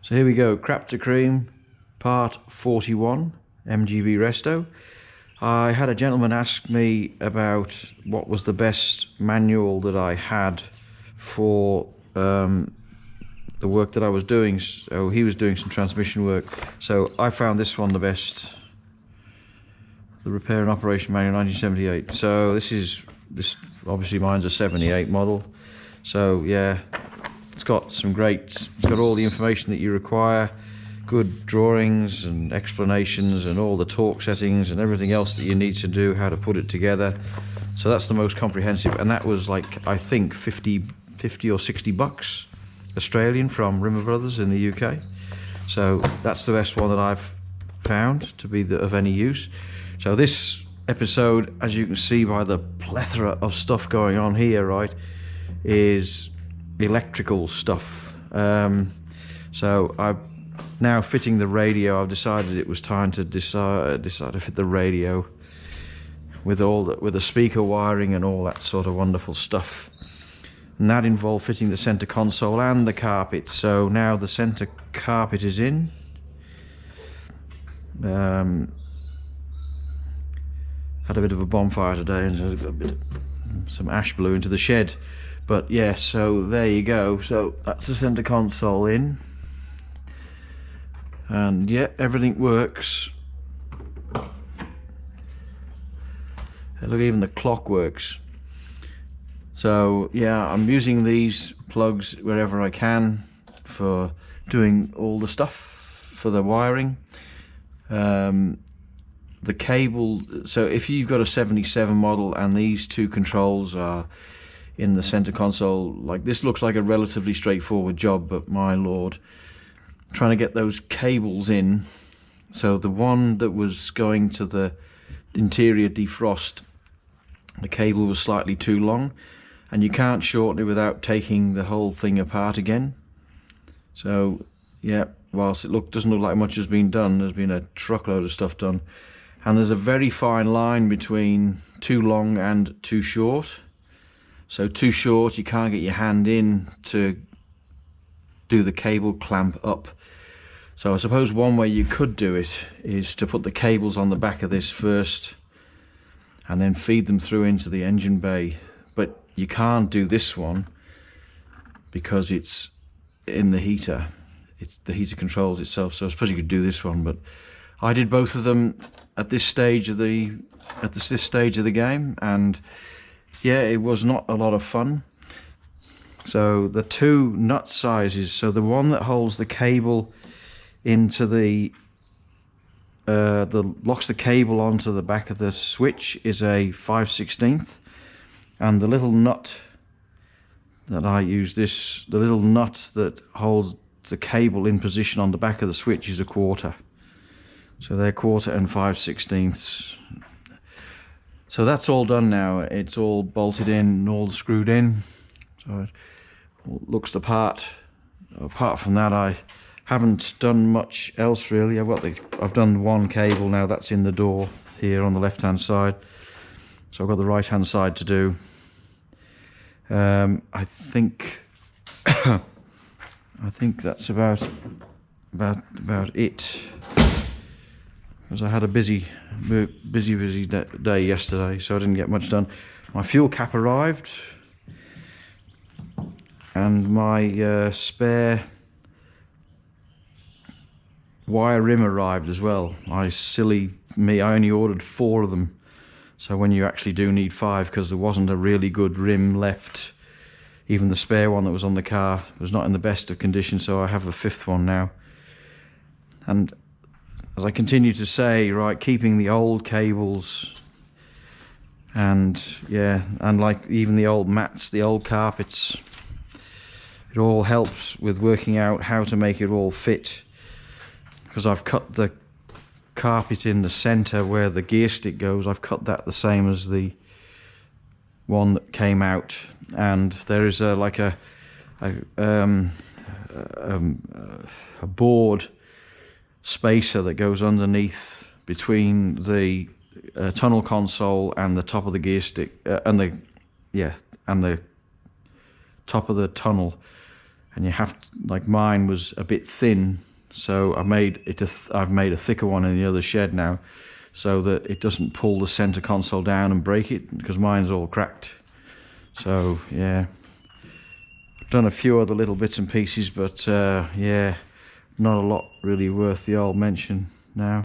So here we go, Crap to Cream, part 41, MGB Resto. I had a gentleman ask me about what was the best manual that I had for the work that I was doing. So he was doing some transmission work, so I found this one the best. The Repair and Operation Manual 1978. So this obviously mine's a 78 model. So yeah, it's got all the information that you require, good drawings and explanations and all the torque settings and everything else that you need to do, how to put it together. So that's the most comprehensive, and that was like, I think 50 or 60 bucks Australian from Rimmer Brothers in the UK. So that's the best one that I've found to be of any use. So this episode, as you can see by the plethora of stuff going on here, right, is electrical stuff. So I'm now fitting the radio. I've decided it was time to decide to fit the radio with the speaker wiring and all that sort of wonderful stuff. And that involved fitting the center console and the carpet. So now the center carpet is in. Had a bit of a bonfire today and got some ash blew into the shed. But yeah, so there you go. So that's the center console in. And yeah, everything works. Look, even the clock works. So yeah, I'm using these plugs wherever I can for doing all the stuff for the wiring. The cable, so if you've got a 77 model and these two controls are in the center console, like this looks like a relatively straightforward job, but my lord, trying to get those cables in. So the one that was going to the interior defrost, the cable was slightly too long, and you can't shorten it without taking the whole thing apart again. So yeah, whilst it doesn't look like much has been done, there's been a truckload of stuff done. And there's a very fine line between too long and too short. So too short, you can't get your hand in to do the cable clamp up. So I suppose one way you could do it is to put the cables on the back of this first and then feed them through into the engine bay. But you can't do this one because it's in the heater. The heater controls itself, so I suppose you could do this one, but I did both of them at this stage of the game, and yeah, it was not a lot of fun. So the two nut sizes, so the one that holds the cable into locks the cable onto the back of the switch is a 5/16, and the little nut that I use, the little nut that holds the cable in position on the back of the switch, is a 1/4. So they're 1/4 and 5/16. So that's all done now. It's all bolted in and all screwed in. So it looks the part. Apart from that, I haven't done much else really. I've done one cable now. That's in the door here on the left-hand side. So I've got the right-hand side to do. I think I think that's about it. Because I had a busy day yesterday, so I didn't get much done. My fuel cap arrived, and my spare wire rim arrived as well. Silly me, I only ordered 4 of them. So when you actually do need 5, because there wasn't a really good rim left. Even the spare one that was on the car was not in the best of condition, so I have a 5th one now. And as I continue to say, right, keeping the old cables and yeah, and like even the old mats, the old carpets, it all helps with working out how to make it all fit. Because I've cut the carpet in the center where the gear stick goes, I've cut that the same as the one that came out, and there is a board spacer that goes underneath between the tunnel console and the top of the gear stick and the top of the tunnel, and you have to, like mine was a bit thin, so I've made a thicker one in the other shed now, so that it doesn't pull the center console down and break it, because mine's all cracked. So yeah, I've done a few other little bits and pieces, but yeah, not a lot really worth the old mention now.